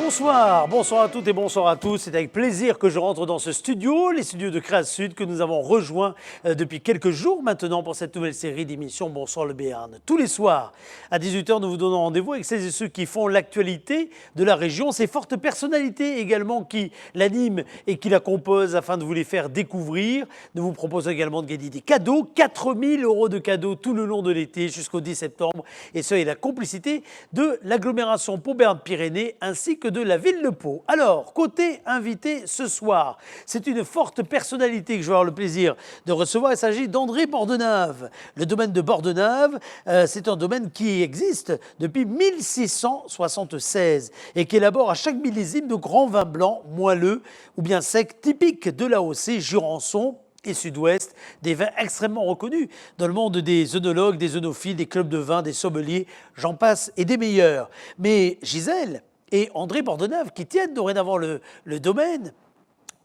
Bonsoir, bonsoir à toutes et bonsoir à tous. C'est avec plaisir que je rentre dans ce studio, les studios de Créa Sud que nous avons rejoints depuis quelques jours maintenant pour cette nouvelle série d'émissions Bonsoir le Béarn. Tous les soirs à 18h, nous vous donnons rendez-vous avec celles et ceux qui font l'actualité de la région, ces fortes personnalités également qui l'animent et qui la composent afin de vous les faire découvrir. Nous vous proposons également de gagner des cadeaux, 4 000 € de cadeaux tout le long de l'été jusqu'au 10 septembre. Et ce, est la complicité de l'agglomération Pau-Béarn-Pyrénées ainsi que de la ville de Pau. Alors, côté invité ce soir, c'est une forte personnalité que je vais avoir le plaisir de recevoir. Il s'agit d'André Bordenave. Le domaine de Bordenave, c'est un domaine qui existe depuis 1676 et qui élabore à chaque millésime de grands vins blancs, moelleux ou bien secs, typiques de l'AOC, Jurançon et Sud-Ouest, des vins extrêmement reconnus dans le monde des œnologues, des œnophiles, des clubs de vin, des sommeliers, j'en passe, et des meilleurs. Mais Gisèle et André Bordenave, qui tiennent dorénavant le domaine,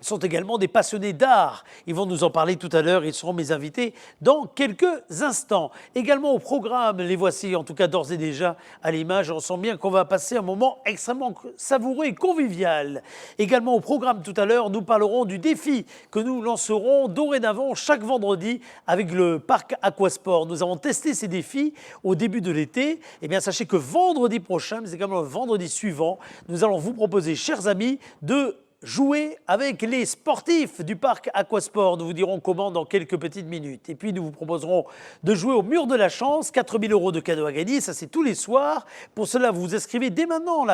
sont également des passionnés d'art. Ils vont nous en parler tout à l'heure, ils seront mes invités dans quelques instants. Également au programme, les voici en tout cas d'ores et déjà à l'image, on sent bien qu'on va passer un moment extrêmement savoureux et convivial. Également au programme tout à l'heure, nous parlerons du défi que nous lancerons dorénavant chaque vendredi avec le parc Aquasport. Nous avons testé ces défis au début de l'été. Eh bien sachez que vendredi prochain, mais également le vendredi suivant, nous allons vous proposer, chers amis, de jouer avec les sportifs du parc Aquasport. Nous vous dirons comment dans quelques petites minutes. Et puis nous vous proposerons de jouer au mur de la chance, 4 000 € de cadeaux à gagner, ça c'est tous les soirs. Pour cela, vous vous inscrivez dès maintenant,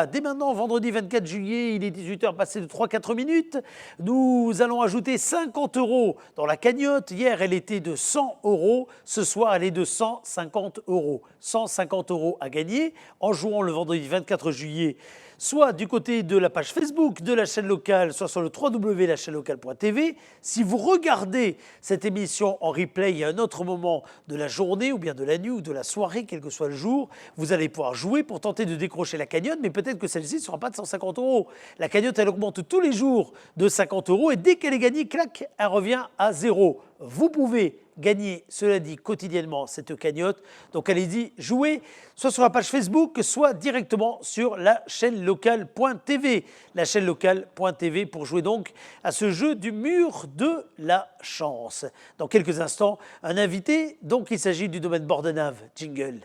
vendredi 24 juillet, il est 18h passé de 3-4 minutes. Nous allons ajouter 50 € dans la cagnotte. Hier, elle était de 100 €. Ce soir, elle est de 150 €. 150 € à gagner en jouant le vendredi 24 juillet, soit du côté de la page Facebook de la chaîne locale, soit sur le www.lachaînelocale.tv. Si vous regardez cette émission en replay à un autre moment de la journée ou bien de la nuit ou de la soirée, quel que soit le jour, vous allez pouvoir jouer pour tenter de décrocher la cagnotte, mais peut-être que celle-ci ne sera pas de 150 €. La cagnotte, elle augmente tous les jours de 50 € et dès qu'elle est gagnée, clac, elle revient à zéro. Vous pouvez gagner, cela dit, quotidiennement cette cagnotte. Donc allez-y, jouez, soit sur la page Facebook, soit directement sur la chaîne locale.tv. La chaîne locale.tv pour jouer donc à ce jeu du mur de la chance. Dans quelques instants, un invité, donc il s'agit du domaine Bordenave. Jingle.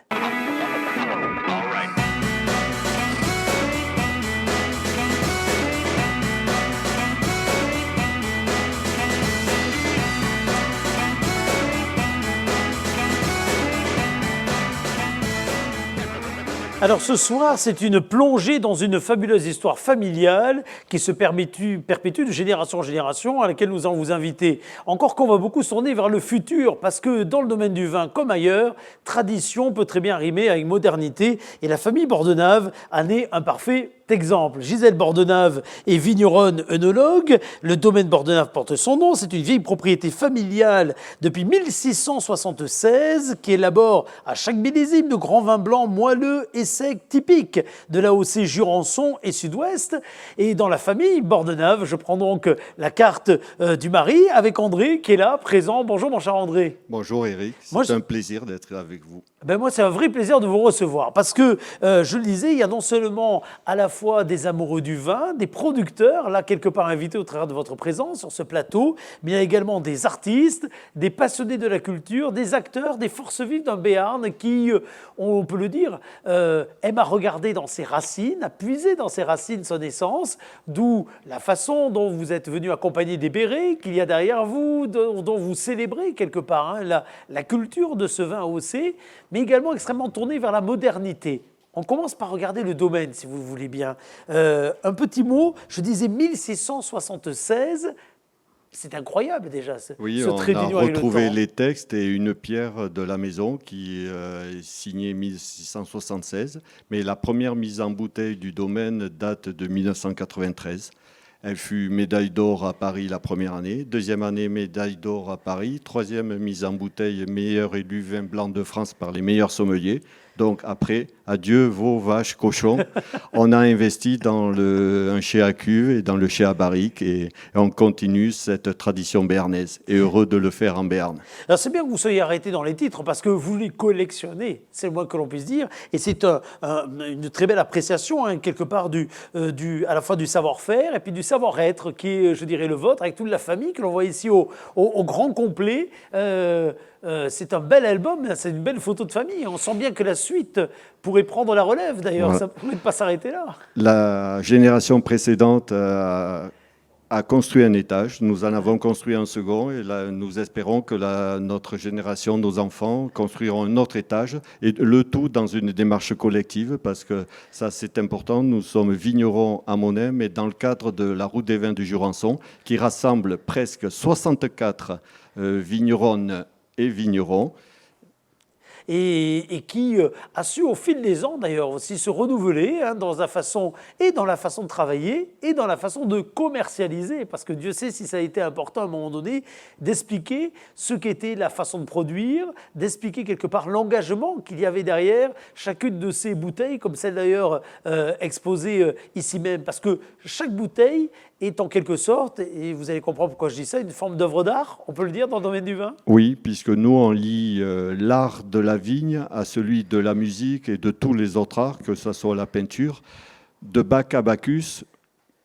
Alors ce soir, c'est une plongée dans une fabuleuse histoire familiale qui se perpétue de génération en génération, à laquelle nous allons vous inviter. Encore qu'on va beaucoup se tourner vers le futur, parce que dans le domaine du vin, comme ailleurs, tradition peut très bien rimer avec modernité, et la famille Bordenave en est un parfait exemple. Gisèle Bordenave est vigneronne œnologue. Le domaine Bordenave porte son nom. C'est une vieille propriété familiale depuis 1676 qui élabore à chaque millésime de grands vins blancs moelleux et secs typiques de l'AOC Jurançon et Sud-Ouest. Et dans la famille Bordenave, je prends donc la carte du mari avec André qui est là, présent. Bonjour mon cher André. Bonjour Eric, c'est un plaisir d'être avec vous. Ben moi, c'est un vrai plaisir de vous recevoir parce que, je le disais, il y a non seulement à la fois des amoureux du vin, des producteurs, là quelque part invités au travers de votre présence sur ce plateau, mais il y a également des artistes, des passionnés de la culture, des acteurs, des forces vives d'un Béarn qui, on peut le dire, aime à regarder dans ses racines, à puiser dans ses racines son essence, d'où la façon dont vous êtes venu accompagner des bérets qu'il y a derrière vous, dont vous célébrez quelque part la culture de ce vin AOC, mais également extrêmement tourné vers la modernité. On commence par regarder le domaine, si vous le voulez bien. Un petit mot, je disais 1676, c'est incroyable déjà, oui, ce trait d'union avec le temps. On a retrouvé les textes et une pierre de la maison qui est signée 1676, mais la première mise en bouteille du domaine date de 1993. Elle fut médaille d'or à Paris la première année, deuxième année médaille d'or à Paris, troisième mise en bouteille meilleur élu vin blanc de France par les meilleurs sommeliers. Donc après, adieu veaux, vaches, cochons. On a investi dans un chai à cuve et dans le chai à barrique et on continue cette tradition béarnaise et heureux de le faire en Béarn. Alors c'est bien que vous soyez arrêté dans les titres parce que vous les collectionnez, c'est le moins que l'on puisse dire, et c'est une très belle appréciation hein, quelque part à la fois du savoir-faire et puis du savoir-être qui est, je dirais, le vôtre avec toute la famille que l'on voit ici au grand complet. C'est un bel album, c'est une belle photo de famille. On sent bien que la suite pourrait prendre la relève d'ailleurs, Voilà. ça ne pourrait pas s'arrêter là. La génération précédente a construit un étage, nous en avons construit un second et là, nous espérons que notre génération, nos enfants, construiront un autre étage et le tout dans une démarche collective parce que ça c'est important, nous sommes vignerons à Monet mais dans le cadre de la route des vins du Jurançon qui rassemble presque 64 vigneronnes et vignerons. Et qui a su au fil des ans d'ailleurs aussi se renouveler hein, dans la façon de travailler et dans la façon de commercialiser parce que Dieu sait si ça a été important à un moment donné d'expliquer ce qu'était la façon de produire, d'expliquer quelque part l'engagement qu'il y avait derrière chacune de ces bouteilles comme celle d'ailleurs exposée ici même parce que chaque bouteille est en quelque sorte, et vous allez comprendre pourquoi je dis ça, une forme d'œuvre d'art, on peut le dire dans le domaine du vin? Oui, puisque nous, on lie l'art de la vigne à celui de la musique et de tous les autres arts, que ce soit la peinture. De Bach à Bacchus,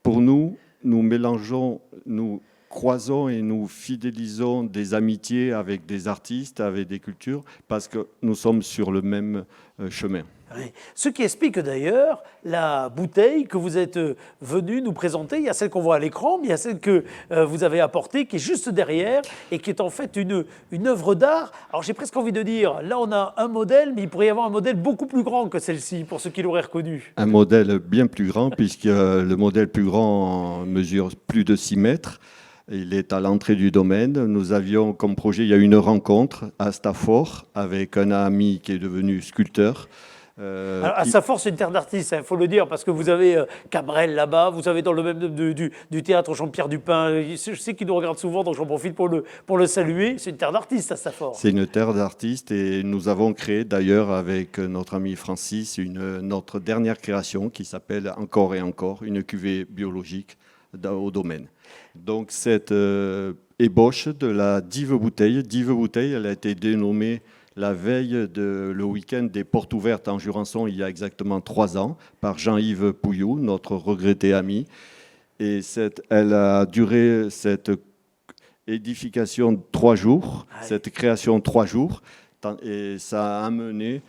pour nous, nous mélangeons, nous croisons et nous fidélisons des amitiés avec des artistes, avec des cultures, parce que nous sommes sur le même chemin. Oui. Ce qui explique d'ailleurs la bouteille que vous êtes venu nous présenter. Il y a celle qu'on voit à l'écran, mais il y a celle que vous avez apportée qui est juste derrière et qui est en fait une œuvre d'art. Alors j'ai presque envie de dire, là on a un modèle, mais il pourrait y avoir un modèle beaucoup plus grand que celle-ci, pour ceux qui l'auraient reconnu. Un modèle bien plus grand, puisque le modèle plus grand mesure plus de 6 mètres. Il est à l'entrée du domaine. Nous avions comme projet, il y a une rencontre à Stafford avec un ami qui est devenu sculpteur. Alors, à Stafford, c'est une terre d'artistes, il faut le dire, parce que vous avez Cabrel là-bas, vous avez dans le même du théâtre Jean-Pierre Dupin. Je sais qu'il nous regarde souvent, donc j'en profite pour le saluer. C'est une terre d'artistes à Stafford. C'est une terre d'artistes et nous avons créé d'ailleurs avec notre ami Francis notre dernière création qui s'appelle Encore et encore, une cuvée biologique au domaine. Donc cette ébauche de la Dive Bouteille, elle a été dénommée la veille le week-end des portes ouvertes en Jurançon il y a exactement 3 ans par Jean-Yves Pouillou, notre regretté ami. Et elle a duré cette édification 3 jours, cette création 3 jours, et ça a amené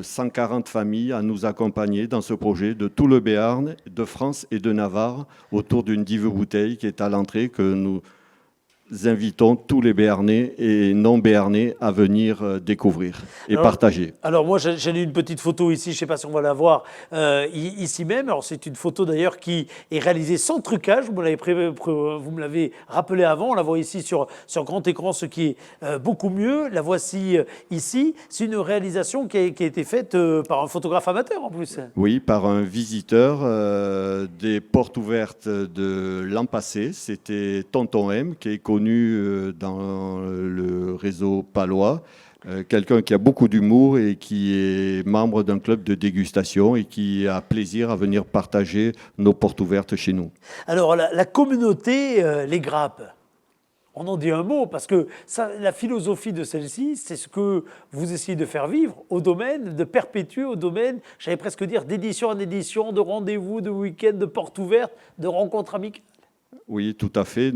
140 familles à nous accompagner dans ce projet de tout le Béarn, de France et de Navarre autour d'une Dive Bouteille qui est à l'entrée que nous invitons tous les Béarnais et non-Béarnais à venir découvrir et partager. Alors moi, j'en ai une petite photo ici, je ne sais pas si on va la voir ici même. Alors c'est une photo d'ailleurs qui est réalisée sans trucage, vous me l'avez rappelé avant, on la voit ici sur grand écran, ce qui est beaucoup mieux. La voici ici. C'est une réalisation qui a été faite par un photographe amateur en plus. Oui, par un visiteur des portes ouvertes de l'an passé. C'était Tonton M, qui est connu dans le réseau palois, quelqu'un qui a beaucoup d'humour et qui est membre d'un club de dégustation et qui a plaisir à venir partager nos portes ouvertes chez nous. Alors la communauté Les Grappes, on en dit un mot parce que la philosophie de celle-ci, c'est ce que vous essayez de faire vivre au domaine, de perpétuer au domaine, j'allais presque dire d'édition en édition, de rendez-vous, de week-end, de portes ouvertes, de rencontres amicales. Oui, tout à fait.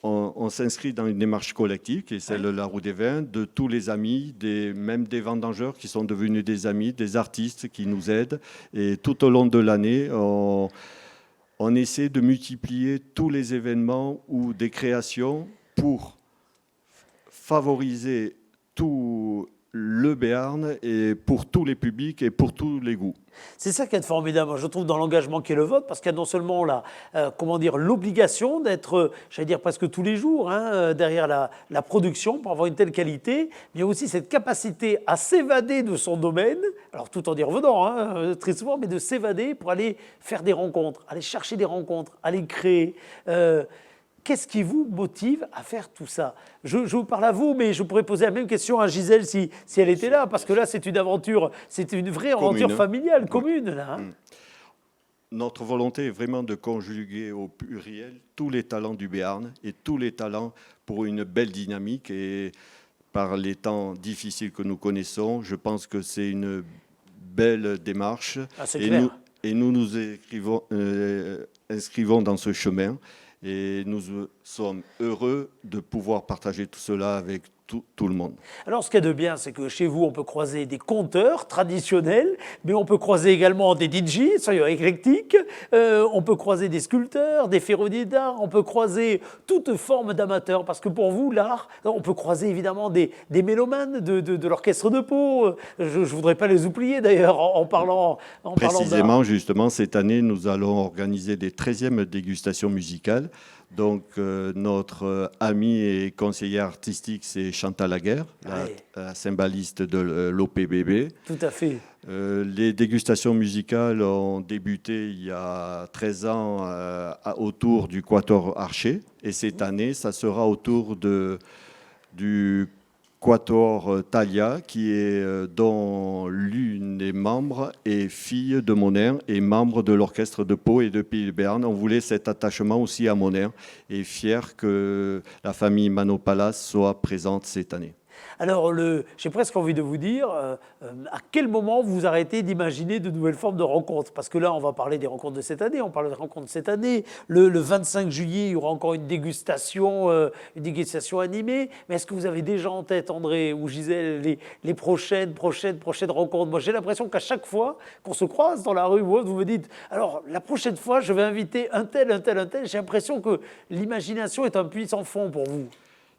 On s'inscrit dans une démarche collective qui est celle de la Roue des Vins, de tous les amis, même des vendangeurs qui sont devenus des amis, des artistes qui nous aident. Et tout au long de l'année, on essaie de multiplier tous les événements ou des créations pour favoriser tout le Béarn et pour tous les publics et pour tous les goûts. C'est ça qui est formidable, je trouve, dans l'engagement qui est le vôtre, parce qu'il y a non seulement l'obligation d'être, j'allais dire presque tous les jours, derrière la production pour avoir une telle qualité, mais aussi cette capacité à s'évader de son domaine, alors tout en y revenant, très souvent, mais de s'évader pour aller faire des rencontres, aller chercher des rencontres, aller créer. Qu'est-ce qui vous motive à faire tout ça? Je vous parle à vous, mais je pourrais poser la même question à Gisèle si elle était là, parce que là, c'est une aventure, c'est une vraie aventure familiale, commune. Là, hein. Notre volonté est vraiment de conjuguer au pluriel tous les talents du Béarn et tous les talents pour une belle dynamique. Et par les temps difficiles que nous connaissons, je pense que c'est une belle démarche. Ah, c'est clair. Nous nous inscrivons dans ce chemin et nous sommes heureux de pouvoir partager tout cela avec tout le monde. Alors, ce qu'il y a de bien, c'est que chez vous, on peut croiser des conteurs traditionnels, mais on peut croiser également des DJ, soyons éclectiques, on peut croiser des sculpteurs, des ferronniers d'art, on peut croiser toute forme d'amateurs, parce que pour vous, l'art, on peut croiser évidemment des mélomanes de l'orchestre de Pau. Je ne voudrais pas les oublier d'ailleurs en parlant Précisément, d'art. justement, cette année, nous allons organiser des 13e dégustations musicales. Donc, notre amie et conseillère artistique, c'est Chantal Laguerre, la cymbaliste de l'OPBB. Tout à fait. Les dégustations musicales ont débuté il y a 13 ans autour du Quatuor Archer. Et cette année, ça sera autour du Quatuor Thalia, dont l'une des membres est fille de Moner et membre de l'orchestre de Pau et de Pays de Béarn. On voulait cet attachement aussi à Moner et fier que la famille Manopalas soit présente cette année. Alors, j'ai presque envie de vous dire, à quel moment vous arrêtez d'imaginer de nouvelles formes de rencontres? Parce que là, on va parler des rencontres de cette année, on parle des rencontres de cette année. Le 25 juillet, il y aura encore une dégustation animée. Mais est-ce que vous avez déjà en tête, André ou Gisèle, les prochaines rencontres? Moi, j'ai l'impression qu'à chaque fois qu'on se croise dans la rue ou autre, vous me dites, alors, la prochaine fois, je vais inviter un tel, un tel, un tel. J'ai l'impression que l'imagination est un puits sans fond pour vous.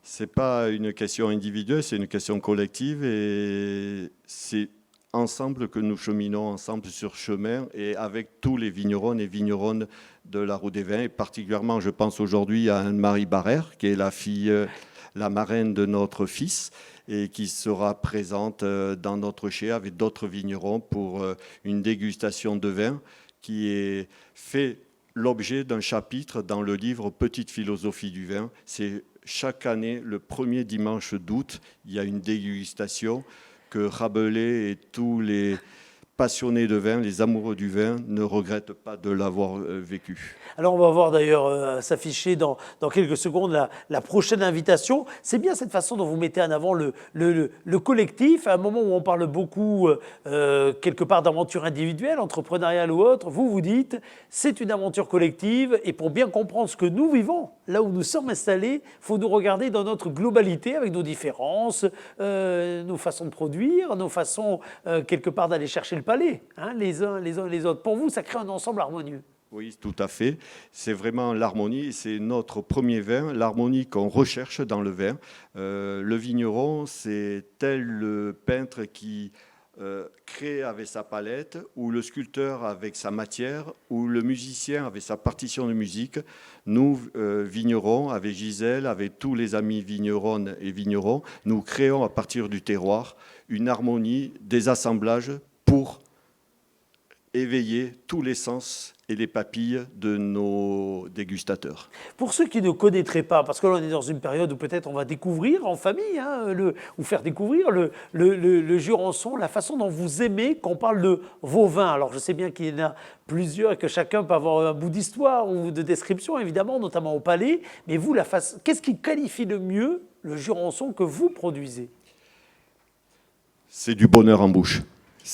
Ce n'est pas une question individuelle, c'est une question collective et c'est ensemble que nous cheminons ensemble sur chemin et avec tous les vignerons et vigneronnes de la Roue des Vins. Et particulièrement, je pense aujourd'hui à Anne-Marie Barrère, qui est la marraine de notre fils et qui sera présente dans notre chai avec d'autres vignerons pour une dégustation de vin qui est fait l'objet d'un chapitre dans le livre Petite philosophie du vin. C'est chaque année, le premier dimanche d'août, il y a une dégustation que Rabelais et tous les passionnés de vin, les amoureux du vin, ne regrettent pas de l'avoir vécu. Alors on va voir d'ailleurs s'afficher dans quelques secondes la prochaine invitation. C'est bien cette façon dont vous mettez en avant le collectif, à un moment où on parle beaucoup quelque part d'aventure individuelle, entrepreneuriale ou autre. Vous dites, c'est une aventure collective et pour bien comprendre ce que nous vivons, là où nous sommes installés, il faut nous regarder dans notre globalité avec nos différences, nos façons de produire, nos façons quelque part d'aller chercher le palais, hein, les uns les autres. Pour vous, ça crée un ensemble harmonieux. Oui, tout à fait. C'est vraiment l'harmonie. C'est notre premier vin, l'harmonie qu'on recherche dans le vin. Le vigneron, c'est tel le peintre qui crée avec sa palette, ou le sculpteur avec sa matière, ou le musicien avec sa partition de musique. Nous, vignerons, avec Gisèle, avec tous les amis vigneronnes et vignerons, nous créons à partir du terroir une harmonie, des assemblages pour éveiller tous les sens et les papilles de nos dégustateurs. Pour ceux qui ne connaîtraient pas, parce que là on est dans une période où peut-être on va découvrir en famille, hein, ou faire découvrir le Jurançon, la façon dont vous aimez qu'on parle de vos vins. Alors je sais bien qu'il y en a plusieurs et que chacun peut avoir un bout d'histoire ou de description, évidemment, notamment au palais. Mais vous, qu'est-ce qui qualifie le mieux le Jurançon que vous produisez? C'est du bonheur en bouche.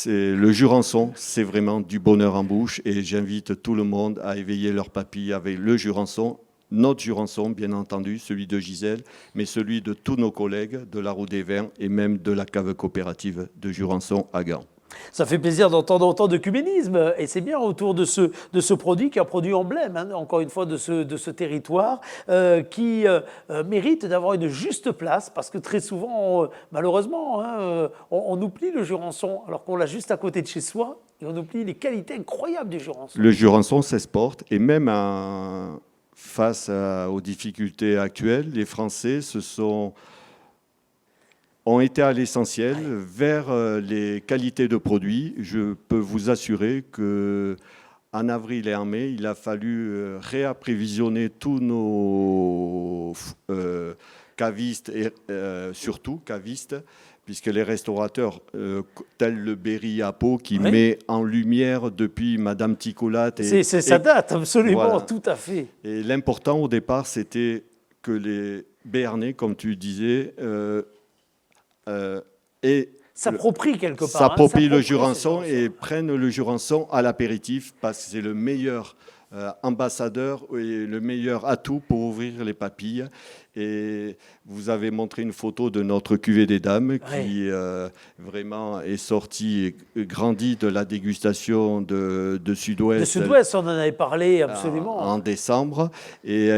Le Jurançon, c'est vraiment du bonheur en bouche et j'invite tout le monde à éveiller leurs papilles avec le Jurançon, notre Jurançon bien entendu, celui de Gisèle, mais celui de tous nos collègues de la Roue des Vins et même de la cave coopérative de Jurançon à Gand. Ça fait plaisir d'entendre autant d'œcuménisme et c'est bien autour de ce produit qui est un produit emblème, hein, encore une fois, de ce territoire qui mérite d'avoir une juste place parce que très souvent, malheureusement, hein, on oublie le Jurançon alors qu'on l'a juste à côté de chez soi et on oublie les qualités incroyables du Jurançon. Le Jurançon s'exporte et même face aux difficultés actuelles, les Français ont été à l'essentiel, vers les qualités de produits. Je peux vous assurer que en avril et en mai, il a fallu réapprévisionner tous nos cavistes, et surtout cavistes, puisque les restaurateurs, tels le Berry à Pau, qui met en lumière depuis Madame Ticolat. Ça date, absolument, voilà. tout à fait. Et l'important au départ, c'était que les Béarnais, comme tu disais, s'approprient quelque part. S'approprient le Jurançon et prennent le Jurançon à l'apéritif, parce que c'est le meilleur ambassadeur et le meilleur atout pour ouvrir les papilles. Et vous avez montré une photo de notre cuvée des dames qui vraiment est sortie et grandie de la dégustation de Sud-Ouest. De Sud-Ouest, on en avait parlé absolument. En décembre. Et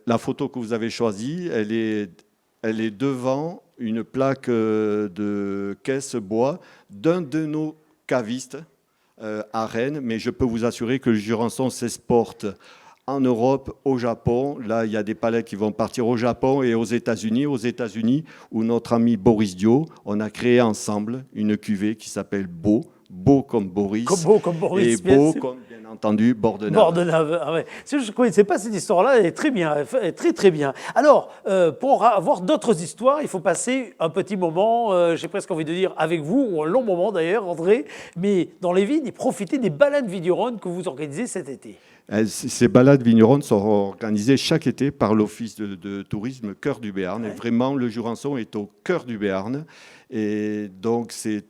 la photo que vous avez choisie, elle est devant une plaque de caisse bois d'un de nos cavistes à Rennes, mais je peux vous assurer que le Jurançon s'exporte en Europe, au Japon. Là, il y a des palais qui vont partir au Japon et aux États-Unis. Aux États-Unis, où notre ami Boris Dio, on a créé ensemble une cuvée qui s'appelle Beau. Beau comme Boris. Comme Boris. Et beau comme, bien entendu, Bordenave. Bordenave, ah ouais. Je ne connaissais pas cette histoire-là, elle est très bien, elle est très très bien. Alors, pour avoir d'autres histoires, il faut passer un petit moment, j'ai presque envie de dire avec vous, ou un long moment d'ailleurs, André, mais dans les vignes, et profiter des balades vigneronnes que vous organisez cet été. Ces balades vigneronnes sont organisées chaque été par l'Office de tourisme Cœur du Béarn. Et vraiment, le Jurançon est au cœur du Béarn. Et donc, c'est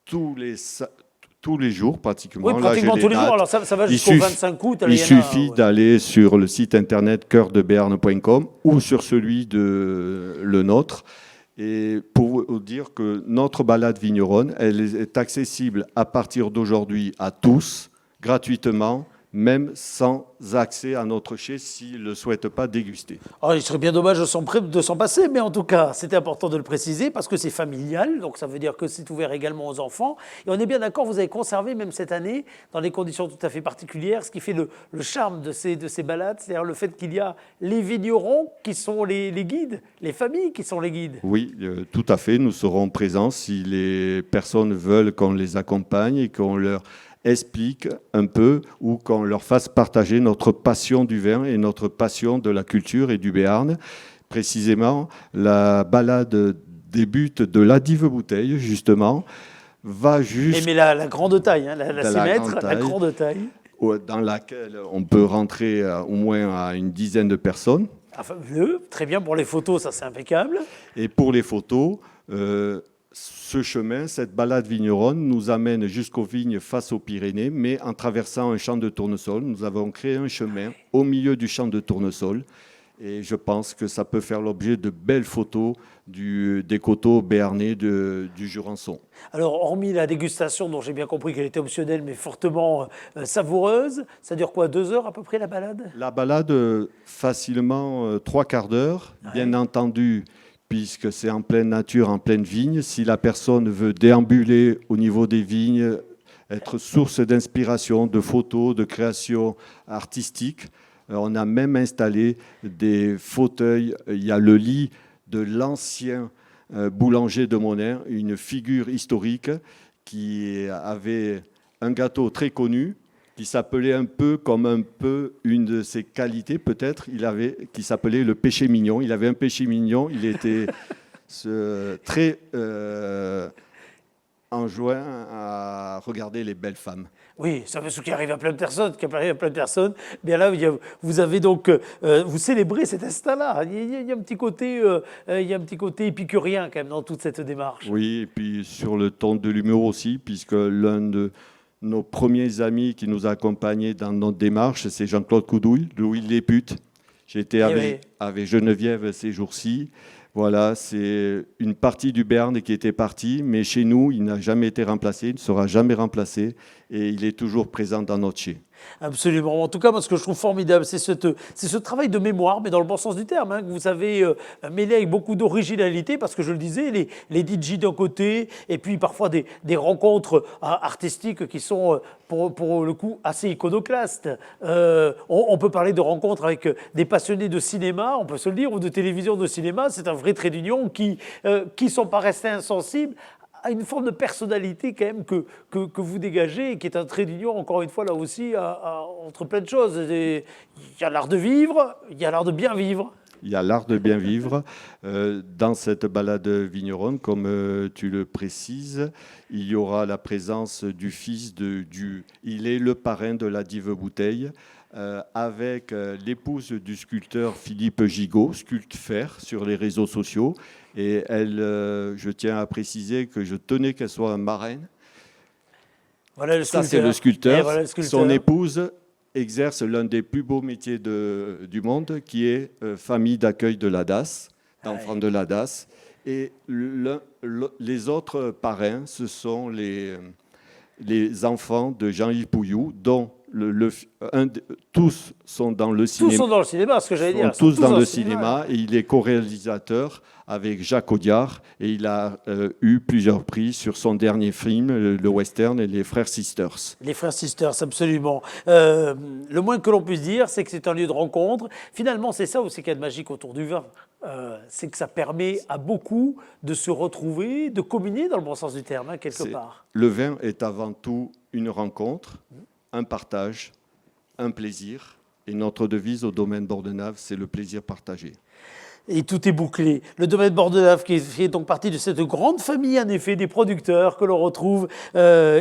tous les jours pratiquement. Oui, pratiquement tous les jours. Alors ça va jusqu'au 25 août. Il suffit d'aller sur le site internet coeurdebéarn.com ou sur celui de le nôtre. Et pour vous dire que notre balade vigneronne, elle est accessible à partir d'aujourd'hui à tous, gratuitement, même sans accès à notre chai s'ils ne le souhaitent pas déguster. Alors, il serait bien dommage de s'en passer, mais en tout cas, c'était important de le préciser parce que c'est familial, donc ça veut dire que c'est ouvert également aux enfants. Et on est bien d'accord, vous avez conservé même cette année, dans des conditions tout à fait particulières, ce qui fait le charme de ces balades, c'est-à-dire le fait qu'il y a les vignerons qui sont les guides, les familles qui sont les guides. Oui, tout à fait, nous serons présents si les personnes veulent qu'on les accompagne et qu'on leur explique un peu ou qu'on leur fasse partager notre passion du vin et notre passion de la culture et du Béarn. Précisément, la balade débute de la Dive Bouteille, justement, va juste... Mais la grande taille, hein, la 6 mètres, la grande taille. Dans laquelle on peut rentrer au moins à une dizaine de personnes. Enfin, très bien, pour les photos, ça c'est impeccable. Et pour les photos... ce chemin, cette balade vigneronne nous amène jusqu'aux vignes face aux Pyrénées, mais en traversant un champ de tournesol. Nous avons créé un chemin au milieu du champ de tournesol et je pense que ça peut faire l'objet de belles photos des coteaux béarnais du Jurançon. Alors, hormis la dégustation, dont j'ai bien compris qu'elle était optionnelle, mais fortement savoureuse, ça dure quoi, 2 heures à peu près la balade ? La balade, facilement 3 quarts d'heure, bien entendu. Puisque c'est en pleine nature, en pleine vigne. Si la personne veut déambuler au niveau des vignes, être source d'inspiration, de photos, de création artistique, on a même installé des fauteuils. Il y a le lit de l'ancien boulanger de Monin, une figure historique qui avait un gâteau très connu, qui s'appelait un peu une de ses qualités peut-être, qui s'appelait le péché mignon. Il avait un péché mignon, il était très enjoint à regarder les belles femmes. Oui, ça veut ce qui arrive à plein de personnes, Bien là, vous avez donc, vous célébrez cet instant-là. Il y a un petit côté épicurien quand même dans toute cette démarche. Oui, et puis sur le ton de l'humour aussi, puisque l'un de nos premiers amis qui nous a accompagnés dans notre démarche, c'est Jean-Claude Coudouille, Louis Lépute. J'étais avec Geneviève ces jours-ci. Voilà, c'est une partie du Béarn qui était partie, mais chez nous, il n'a jamais été remplacé, il ne sera jamais remplacé et il est toujours présent dans notre chai. Absolument. En tout cas, moi, ce que je trouve formidable, c'est ce travail de mémoire, mais dans le bon sens du terme, hein, que vous avez mêlé avec beaucoup d'originalité, parce que je le disais, les DJ d'un côté, et puis parfois des rencontres artistiques qui sont, pour le coup, assez iconoclastes. On peut parler de rencontres avec des passionnés de cinéma, on peut se le dire, ou de télévision, de cinéma. C'est un vrai trait d'union qui ne sont pas restés insensibles a une forme de personnalité quand même que vous dégagez et qui est un trait d'union, encore une fois, là aussi, entre plein de choses. Il y a l'art de vivre, il y a l'art de bien vivre. Il y a l'art de bien vivre. Dans cette balade vigneronne, comme tu le précises, il y aura la présence du fils il est le parrain de la Dive Bouteille, avec l'épouse du sculpteur Philippe Gigot, Sculpte Fer, sur les réseaux sociaux. Et elle, je tiens à préciser que je tenais qu'elle soit marraine. Voilà le Ça, sculpteur. c'est le sculpteur. Voilà le sculpteur. Son épouse exerce l'un des plus beaux métiers du monde, qui est famille d'accueil de la DAS, d'enfants de la DAS. Et les autres parrains, ce sont les enfants de Jean-Yves Pouillou, dont tous sont dans le cinéma. Tous sont dans le cinéma, ce que j'allais dire. Tous dans le cinéma. Et il est co-réalisateur avec Jacques Audiard. Et il a eu plusieurs prix sur son dernier film, le western, Les Frères Sisters. Les Frères Sisters, absolument. Le moins que l'on puisse dire, c'est que c'est un lieu de rencontre. Finalement, c'est ça aussi qu'il y a de magique autour du vin. C'est que ça permet à beaucoup de se retrouver, de communier dans le bon sens du terme, hein, quelque part. Le vin est avant tout une rencontre, un partage, un plaisir. Et notre devise au domaine Bordenave, c'est le plaisir partagé. Et tout est bouclé. Le domaine Bordenave qui fait donc partie de cette grande famille, en effet, des producteurs que l'on retrouve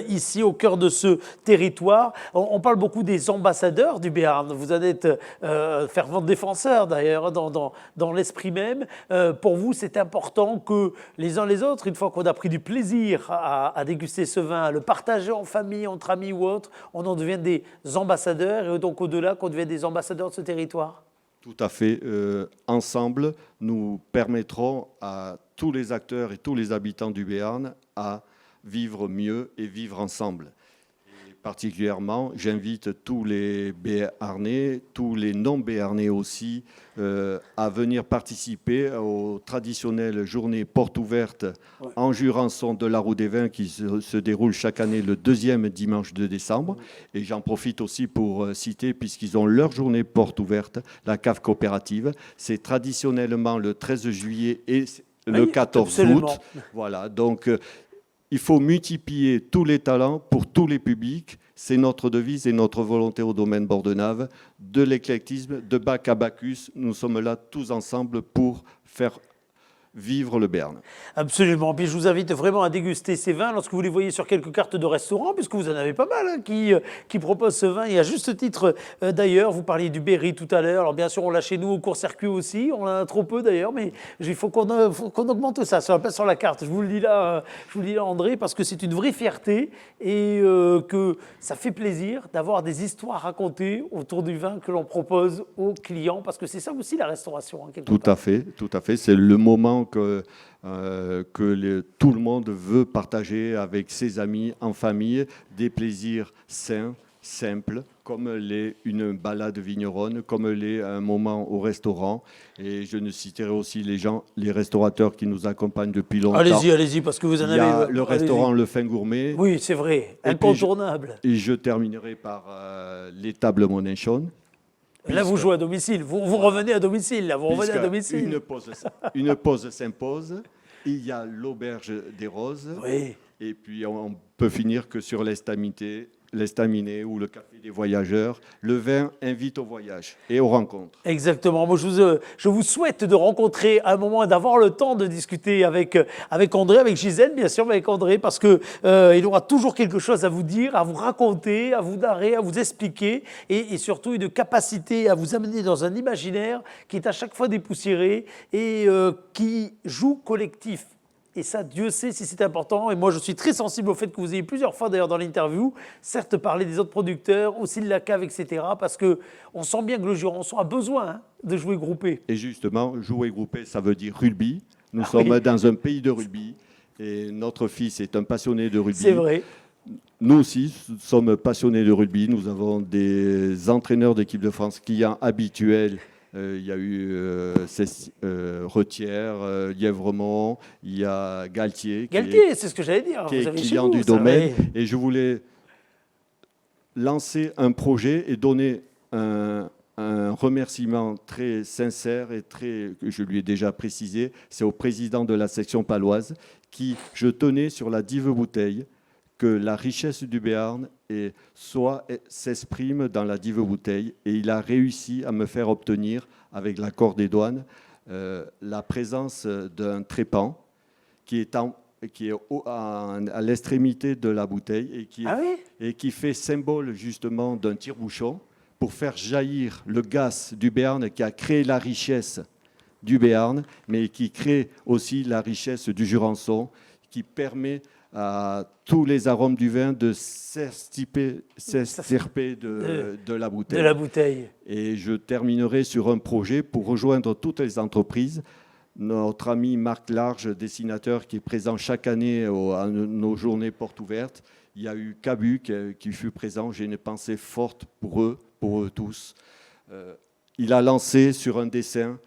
ici au cœur de ce territoire. On parle beaucoup des ambassadeurs du Béarn. Vous en êtes fervent défenseur d'ailleurs dans l'esprit même. Pour vous, c'est important que les uns les autres, une fois qu'on a pris du plaisir à déguster ce vin, à le partager en famille, entre amis ou autres, on en devient des ambassadeurs et donc au-delà qu'on devienne des ambassadeurs de ce territoire. Tout à fait. Ensemble, nous permettrons à tous les acteurs et tous les habitants du Béarn à vivre mieux et vivre ensemble. Et particulièrement, j'invite tous les Béarnais, tous les non-Béarnais aussi, à venir participer aux traditionnelles journées portes ouvertes en Jurançon de la Roue des Vins qui se déroulent chaque année le deuxième dimanche de décembre. Et j'en profite aussi pour citer, puisqu'ils ont leur journée porte ouverte, la cave coopérative. C'est traditionnellement le 13 juillet et le 14 absolument. août. Voilà, donc il faut multiplier tous les talents pour tous les publics. C'est notre devise et notre volonté au domaine Bordenave. De l'éclectisme, de Bac à Bacchus, nous sommes là tous ensemble pour faire vivre le Béarn. Absolument. Puis je vous invite vraiment à déguster ces vins lorsque vous les voyez sur quelques cartes de restaurants, puisque vous en avez pas mal hein, qui proposent ce vin. Et à juste titre d'ailleurs, vous parliez du Berry tout à l'heure. Alors bien sûr, on l'a chez nous au court-circuit aussi. On en a trop peu d'ailleurs, mais il faut qu'on augmente ça sur la carte. Je vous le dis là, André, parce que c'est une vraie fierté et que ça fait plaisir d'avoir des histoires racontées autour du vin que l'on propose aux clients, parce que c'est ça aussi la restauration. Hein, tout à fait. C'est le moment que tout le monde veut partager avec ses amis, en famille, des plaisirs sains, simples, comme une balade vigneronne, comme un moment au restaurant. Et je ne citerai aussi les restaurateurs qui nous accompagnent depuis longtemps. Allez-y, parce que vous en avez... Il y a le restaurant Le Fin Gourmet. Oui, c'est vrai, incontournable. Et je terminerai par l'étable Moninchon. Là, vous jouez à domicile, vous revenez à domicile, là, vous revenez à domicile. Une pause s'impose, il y a l'auberge des Roses, oui. Et puis on peut finir que sur l'estaminet ou le café des voyageurs. Le vin invite au voyage et aux rencontres. Exactement. Moi, je vous souhaite de rencontrer à un moment, d'avoir le temps de discuter avec André, avec Gisèle, bien sûr, mais avec André, parce qu'il aura toujours quelque chose à vous dire, à vous raconter, à vous narrer, à vous expliquer, et surtout une capacité à vous amener dans un imaginaire qui est à chaque fois dépoussiéré et qui joue collectif. Et ça, Dieu sait si c'est important. Et moi, je suis très sensible au fait que vous ayez plusieurs fois, d'ailleurs, dans l'interview, certes parlé des autres producteurs, aussi de la cave, etc. Parce qu'on sent bien que le Jurançon a besoin de jouer groupé. Et justement, jouer groupé, ça veut dire rugby. Nous sommes dans un pays de rugby. Et notre fils est un passionné de rugby. C'est vrai. Nous aussi sommes passionnés de rugby. Nous avons des entraîneurs d'équipe de France clients habituels. Il y a eu Retière, Lièvremont, il y a Galtier. Galtier, c'est ce que j'allais dire. Qui est client du domaine. Et je voulais lancer un projet et donner un un remerciement très sincère et que je lui ai déjà précisé, c'est au président de la section paloise qui, je tenais sur la dive bouteille, que la richesse du Béarn s'exprime dans la dive bouteille, et il a réussi à me faire obtenir, avec l'accord des douanes, la présence d'un trépan qui est à l'extrémité de la bouteille et qui fait symbole justement d'un tire-bouchon pour faire jaillir le gaz du Béarn qui a créé la richesse du Béarn, mais qui crée aussi la richesse du Jurançon, qui permet à tous les arômes du vin de s'extirper de la bouteille. De la bouteille. Et je terminerai sur un projet pour rejoindre toutes les entreprises. Notre ami Marc Large, dessinateur, qui est présent chaque année à nos journées portes ouvertes. Il y a eu Cabu qui fut présent. J'ai une pensée forte pour eux tous. Il a lancé sur un dessin,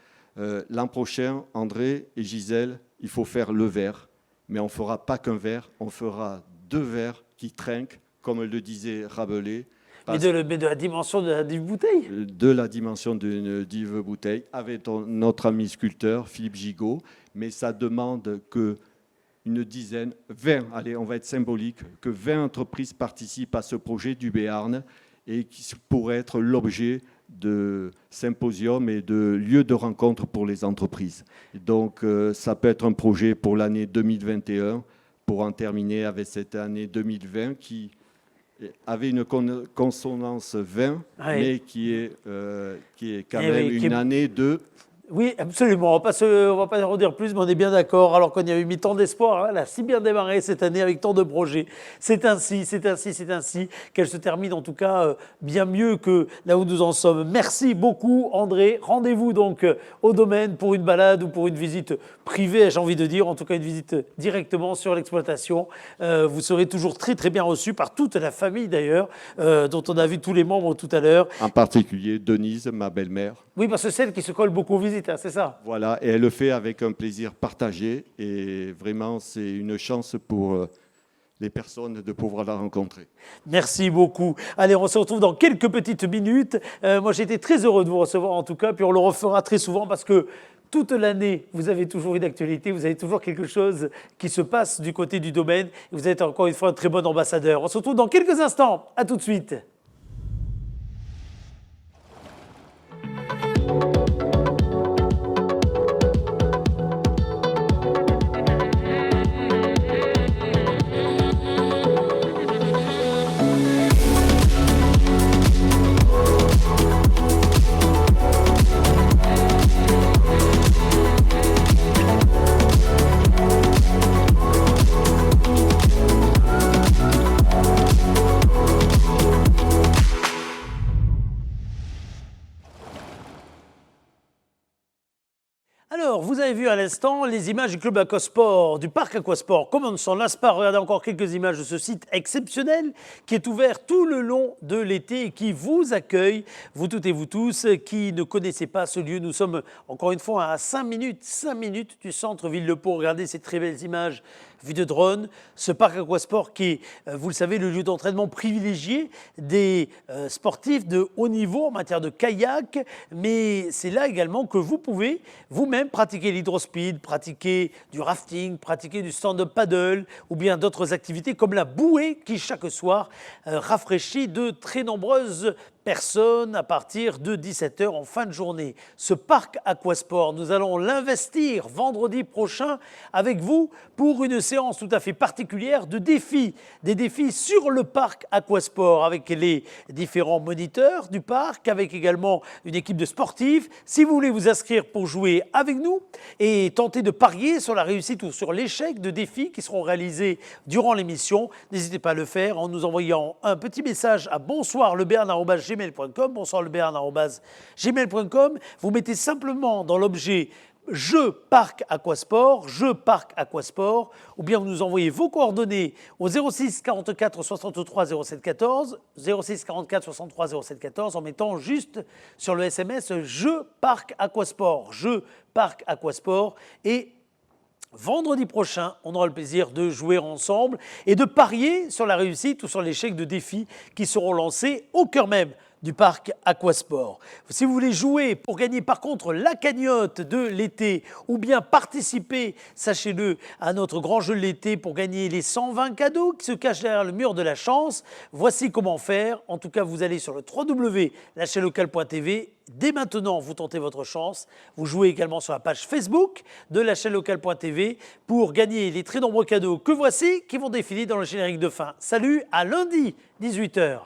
l'an prochain, André et Gisèle, il faut faire le verre. Mais on ne fera pas qu'un verre, on fera 2 verres qui trinquent, comme le disait Rabelais. Mais de la dimension de la dive bouteille. De la dimension d'une dive bouteille, avec notre ami sculpteur, Philippe Gigot. Mais ça demande qu'une dizaine, 20, allez, on va être symbolique, que 20 entreprises participent à ce projet du Béarn et qui pourrait être l'objet de symposiums et de lieux de rencontre pour les entreprises. Donc, ça peut être un projet pour l'année 2021, pour en terminer avec cette année 2020 qui avait une consonance 20, mais qui est quand même une année de... Oui, absolument. On ne va pas en dire plus, mais on est bien d'accord. Alors qu'on y avait mis tant d'espoir, elle a si bien démarré cette année avec tant de projets. C'est ainsi qu'elle se termine, en tout cas, bien mieux que là où nous en sommes. Merci beaucoup, André. Rendez-vous donc au domaine pour une balade ou pour une visite privée, j'ai envie de dire, en tout cas une visite directement sur l'exploitation. Vous serez toujours très très bien reçus par toute la famille d'ailleurs, dont on a vu tous les membres tout à l'heure. En particulier Denise, ma belle-mère. Oui, parce que c'est celle qui se colle beaucoup aux visites, hein, c'est ça. Voilà, et elle le fait avec un plaisir partagé. Et vraiment, c'est une chance pour les personnes de pouvoir la rencontrer. Merci beaucoup. Allez, on se retrouve dans quelques petites minutes. Moi, j'ai été très heureux de vous recevoir en tout cas, puis on le refera très souvent parce que toute l'année, vous avez toujours une actualité, vous avez toujours quelque chose qui se passe du côté du domaine. Et vous êtes encore une fois un très bon ambassadeur. On se retrouve dans quelques instants. À tout de suite. Alors, vous avez vu à l'instant les images du club aquasport, du parc aquasport. Comme on ne s'en lasse pas, regardez encore quelques images de ce site exceptionnel qui est ouvert tout le long de l'été et qui vous accueille, vous toutes et vous tous, qui ne connaissez pas ce lieu. Nous sommes encore une fois à 5 minutes du centre-ville de Pau. Regardez ces très belles images vues de drone. Ce parc aquasport qui est, vous le savez, le lieu d'entraînement privilégié des sportifs de haut niveau en matière de kayak. Mais c'est là également que vous pouvez vous-même pratiquer l'hydrospeed, pratiquer du rafting, pratiquer du stand-up paddle ou bien d'autres activités comme la bouée qui chaque soir rafraîchit de très nombreuses personnes à partir de 17h en fin de journée. Ce parc aquasport, nous allons l'investir vendredi prochain avec vous pour une séance tout à fait particulière de défis. Des défis sur le parc aquasport avec les différents moniteurs du parc, avec également une équipe de sportifs. Si vous voulez vous inscrire pour jouer avec nous et tenter de parier sur la réussite ou sur l'échec de défis qui seront réalisés durant l'émission, n'hésitez pas à le faire en nous envoyant un petit message à bonsoirlebern@gmail.com. bonsoirlebern@gmail.com. Vous mettez simplement dans l'objet Jeu Parc Aquasport, ou bien vous nous envoyez vos coordonnées au 06 44 63 07 14, 06 44 63 07 14, en mettant juste sur le SMS Jeu Parc Aquasport, et vendredi prochain, on aura le plaisir de jouer ensemble et de parier sur la réussite ou sur l'échec de défis qui seront lancés au cœur même du parc Aquasport. Si vous voulez jouer pour gagner par contre la cagnotte de l'été ou bien participer, sachez-le, à notre grand jeu de l'été pour gagner les 120 cadeaux qui se cachent derrière le mur de la chance, voici comment faire. En tout cas, vous allez sur le www.lachaîneLocale.tv. Dès maintenant, vous tentez votre chance. Vous jouez également sur la page Facebook de lachaîneLocale.tv pour gagner les très nombreux cadeaux que voici qui vont défiler dans le générique de fin. Salut, à lundi, 18 h.